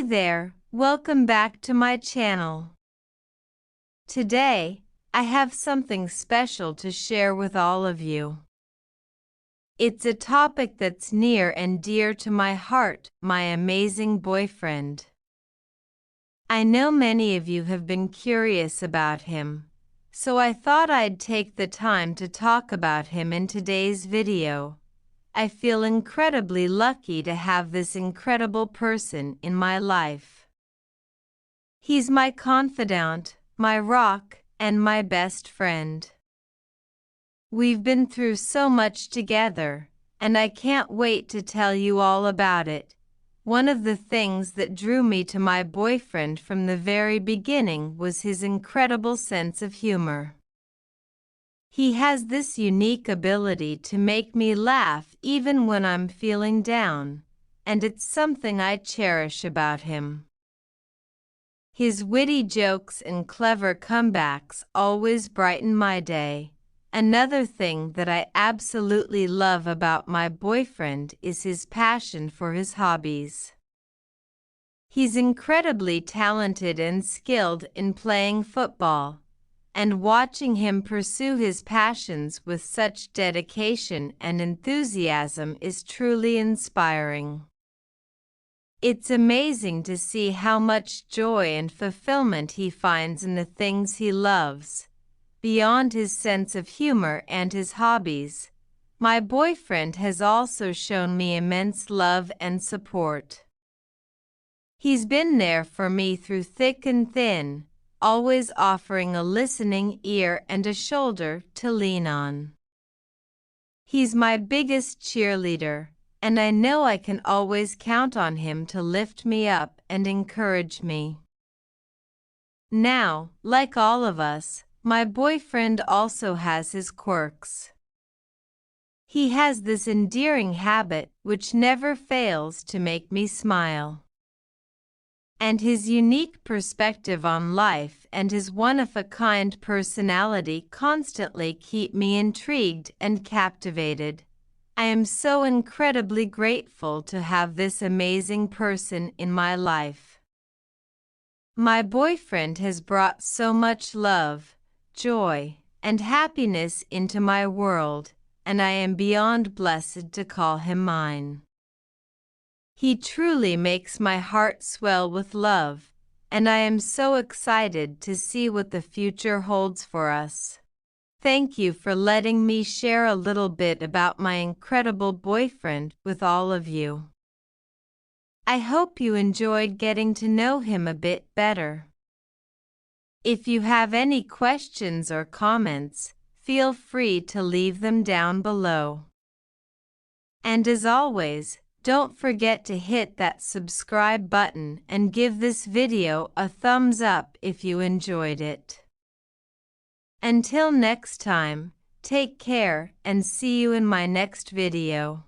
there, welcome back to my channel. Today, I have something special to share with all of you. It's a topic that's near and dear to my heart, my amazing boyfriend. I know many of you have been curious about him, so I thought I'd take the time to talk about him in today's video. I feel incredibly lucky to have this incredible person in my life. He's my confidant, my rock, and my best friend. We've been through so much together, and I can't wait to tell you all about it. One of the things that drew me to my boyfriend from the very beginning was his incredible sense of humor. He has this unique ability to make me laugh even when I'm feeling down, and it's something I cherish about him. His witty jokes and clever comebacks always brighten my day. Another thing that I absolutely love about my boyfriend is his passion for his hobbies. He's incredibly talented and skilled in playing football, and watching him pursue his passions with such dedication and enthusiasm is truly inspiring. It's amazing to see how much joy and fulfillment he finds in the things he loves. Beyond his sense of humor and his hobbies, my boyfriend has also shown me immense love and support. He's been there for me through thick and thin, always offering a listening ear and a shoulder to lean on. He's my biggest cheerleader, and I know I can always count on him to lift me up and encourage me. Now, like all of us, my boyfriend also has his quirks. He has this endearing habit which never fails to make me smile. And his unique perspective on life and his one-of-a-kind personality constantly keep me intrigued and captivated. I am so incredibly grateful to have this amazing person in my life. My boyfriend has brought so much love, joy, and happiness into my world, and I am beyond blessed to call him mine. He truly makes my heart swell with love, and I am so excited to see what the future holds for us. Thank you for letting me share a little bit about my incredible boyfriend with all of you. I hope you enjoyed getting to know him a bit better. If you have any questions or comments, feel free to leave them down below. And as always, don't forget to hit that subscribe button and give this video a thumbs up if you enjoyed it. Until next time, take care and see you in my next video.